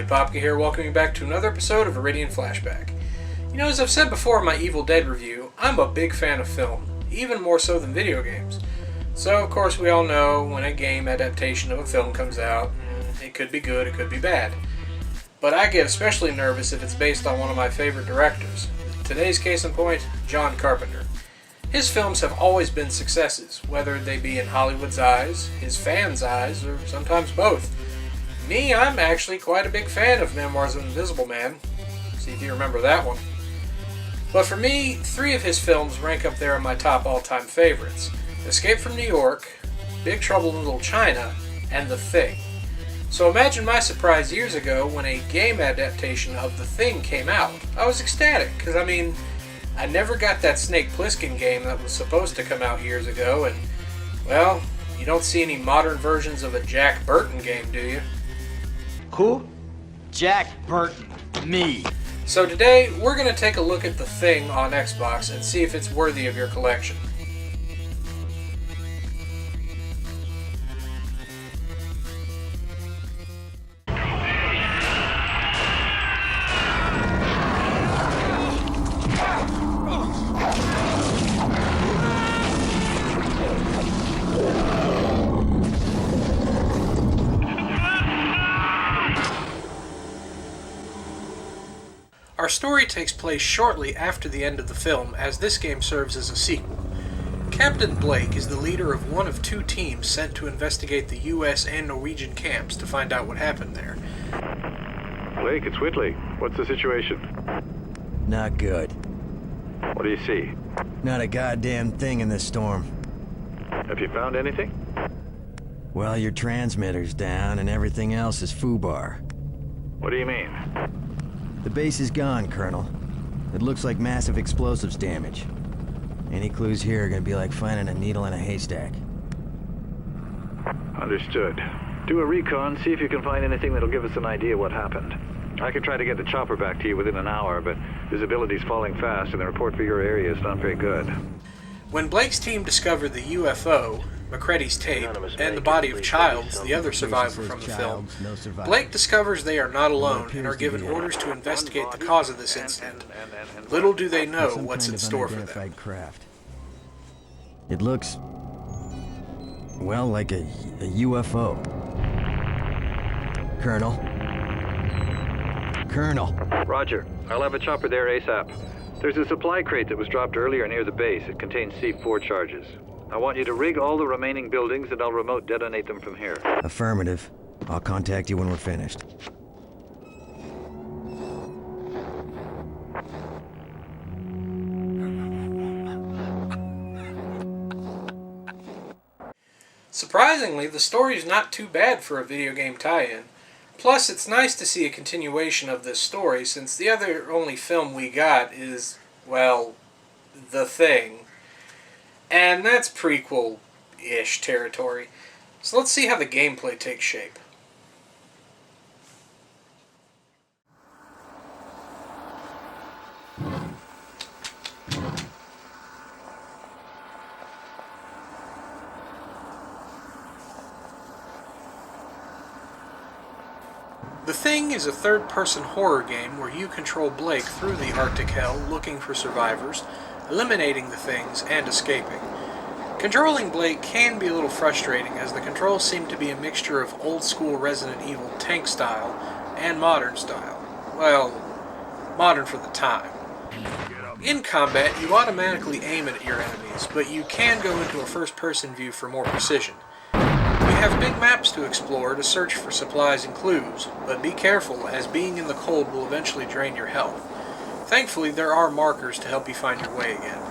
Popka here, welcoming you back to another episode of Viridian Flashback. You know, as I've said before in my Evil Dead review, I'm a big fan of film, even more so than video games. So, of course, we all know when a game adaptation of a film comes out, it could be good, it could be bad. But I get especially nervous if it's based on one of my favorite directors. Today's case in point, John Carpenter. His films have always been successes, whether they be in Hollywood's eyes, his fans' eyes, or sometimes both. Me, I'm actually quite a big fan of Memoirs of an Invisible Man. See if you remember that one. But for me, 3 of his films rank up there in my top all-time favorites. Escape from New York, Big Trouble in Little China, and The Thing. So imagine my surprise years ago when a game adaptation of The Thing came out. I was ecstatic, because I never got that Snake Plissken game that was supposed to come out years ago, and, well, you don't see any modern versions of a Jack Burton game, do you? Who? Jack Burton. Me. So today, we're going to take a look at The Thing on Xbox and see if it's worthy of your collection. Our story takes place shortly after the end of the film, as this game serves as a sequel. Captain Blake is the leader of one of 2 teams sent to investigate the U.S. and Norwegian camps to find out what happened there. Blake, it's Whitley. What's the situation? Not good. What do you see? Not a goddamn thing in this storm. Have you found anything? Well, your transmitter's down and everything else is foobar. What do you mean? The base is gone, Colonel. It looks like massive explosives damage. Any clues here are gonna be like finding a needle in a haystack. Understood. Do a recon, see if you can find anything that'll give us an idea what happened. I can try to get the chopper back to you within an hour, but visibility's falling fast and the report for your area is not very good. When Blake's team discovered the UFO, McCready's tape, and the body of Childs, the other survivor from the film, Blake discovers they are not alone and are given orders to investigate the cause of this incident. Little do they know what's in store for them. It looks, well, like a UFO. Colonel. Roger. I'll have a chopper there ASAP. There's a supply crate that was dropped earlier near the base. It contains C4 charges. I want you to rig all the remaining buildings and I'll remote detonate them from here. Affirmative. I'll contact you when we're finished. Surprisingly, the story's not too bad for a video game tie-in. Plus, it's nice to see a continuation of this story, since the only film we got is, well, The Thing. And that's prequel-ish territory. So let's see how the gameplay takes shape. The Thing is a third-person horror game where you control Blake through the Arctic hell looking for survivors, eliminating the things, and escaping. Controlling Blake can be a little frustrating, as the controls seem to be a mixture of old-school Resident Evil tank style and modern style. Well, modern for the time. In combat, you automatically aim at your enemies, but you can go into a first-person view for more precision. You have big maps to explore to search for supplies and clues, but be careful, as being in the cold will eventually drain your health. Thankfully, there are markers to help you find your way again.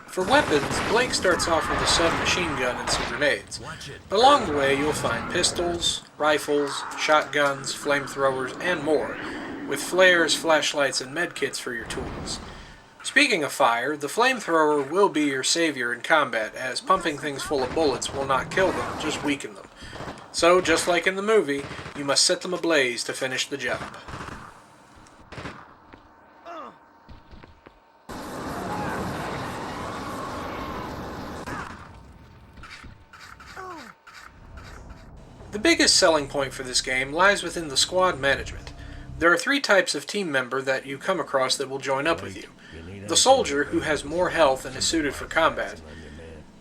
For weapons, Blake starts off with a submachine gun and some grenades. But along the way, you'll find pistols, rifles, shotguns, flamethrowers, and more, with flares, flashlights, and medkits for your tools. Speaking of fire, the flamethrower will be your savior in combat, as pumping things full of bullets will not kill them, just weaken them. So, just like in the movie, you must set them ablaze to finish the job. biggest selling point for this game lies within the squad management. There are 3 types of team member that you come across that will join up with you. The soldier, who has more health and is suited for combat.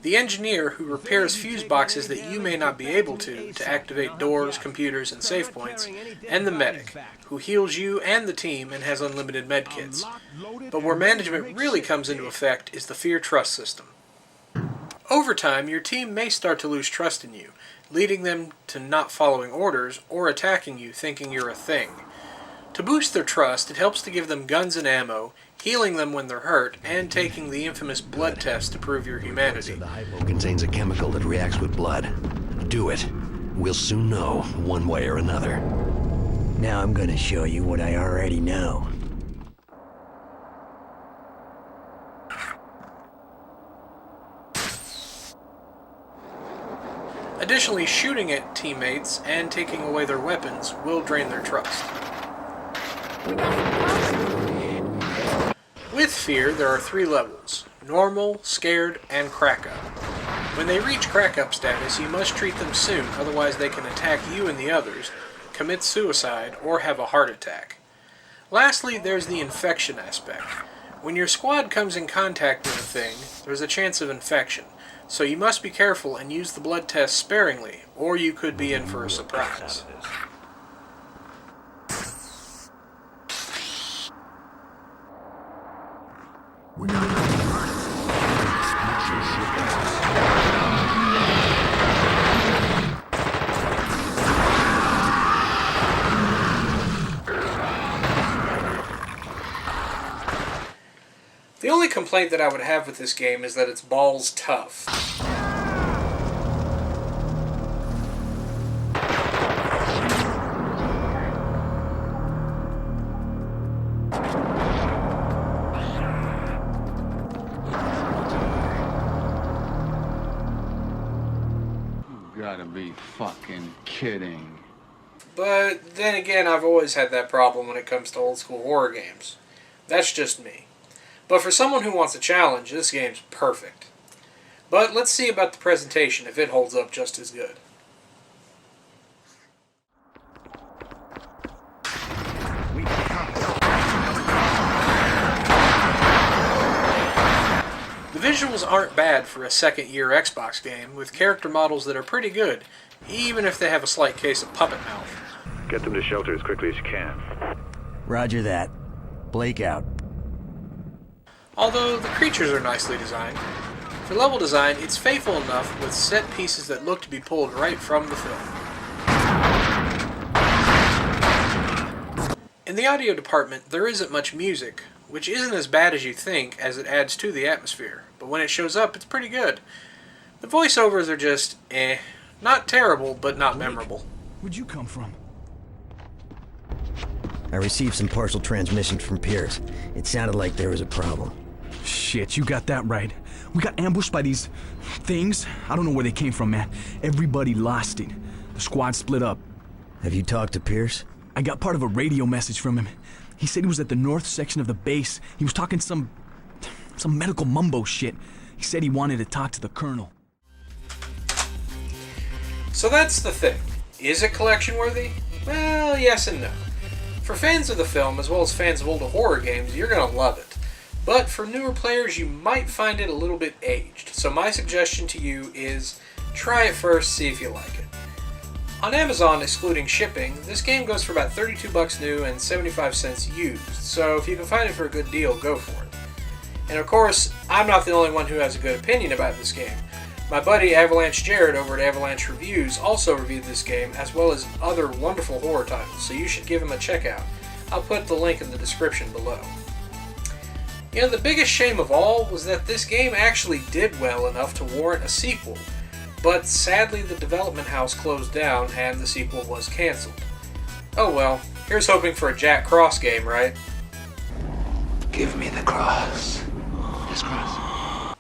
The engineer, who repairs fuse boxes that you may not be able to activate doors, computers, and save points. And the medic, who heals you and the team and has unlimited medkits. But where management really comes into effect is the fear-trust system. Over time, your team may start to lose trust in you, leading them to not following orders or attacking you thinking you're a thing. To boost their trust, it helps to give them guns and ammo, healing them when they're hurt, and taking the infamous blood test to prove your humanity. The hypo contains a chemical that reacts with blood. Do it. We'll soon know, one way or another. Now I'm gonna show you what I already know. Additionally, shooting at teammates and taking away their weapons will drain their trust. With fear, there are 3 levels: normal, scared, and crack up. When they reach crack up status, you must treat them soon, otherwise they can attack you and the others, commit suicide, or have a heart attack. Lastly, there's the infection aspect. When your squad comes in contact with a thing, there's a chance of infection, so you must be careful and use the blood test sparingly, or you could be in for a surprise. The only complaint that I would have with this game is that it's balls tough. Gotta be fucking kidding. But then again, I've always had that problem when it comes to old school horror games. That's just me. But for someone who wants a challenge, this game's perfect. But let's see about the presentation, if it holds up just as good. The visuals aren't bad for a second-year Xbox game, with character models that are pretty good, even if they have a slight case of puppet mouth. Get them to shelter as quickly as you can. Roger that. Blake out. Although the creatures are nicely designed. For level design, it's faithful enough with set pieces that look to be pulled right from the film. In the audio department, there isn't much music, which isn't as bad as you think, as it adds to the atmosphere, but when it shows up, it's pretty good. The voiceovers are just, not terrible, but not memorable. Where'd you come from? I received some partial transmissions from Pierce. It sounded like there was a problem. Shit, you got that right. We got ambushed by these things. I don't know where they came from, man. Everybody lost it. The squad split up. Have you talked to Pierce? I got part of a radio message from him. He said he was at the north section of the base. He was talking some medical mumbo shit. He said he wanted to talk to the colonel. So that's the thing. Is it collection worthy? Well, yes and no. For fans of the film, as well as fans of older horror games, you're going to love it. But for newer players, you might find it a little bit aged. So my suggestion to you is try it first, see if you like it. On Amazon, excluding shipping, this game goes for about $32 new and 75 cents used. So if you can find it for a good deal, go for it. And of course, I'm not the only one who has a good opinion about this game. My buddy Avalanche Jared over at Avalanche Reviews also reviewed this game, as well as other wonderful horror titles, so you should give him a check out. I'll put the link in the description below. You know, the biggest shame of all was that this game actually did well enough to warrant a sequel, but sadly the development house closed down and the sequel was cancelled. Oh well, here's hoping for a Jack Cross game, right? Give me the cross. This cross.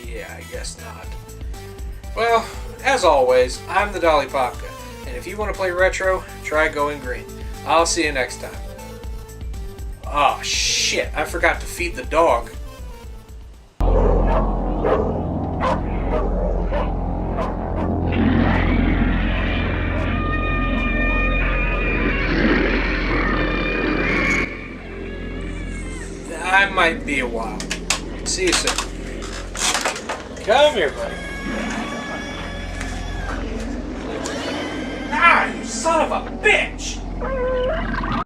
Yeah, I guess not. Well, as always, I'm the Dolly Popka, and if you want to play retro, try Going Green. I'll see you next time. Oh shit, I forgot to feed the dog. I might be a while. See you soon. Come here, buddy. Ah, you son of a bitch!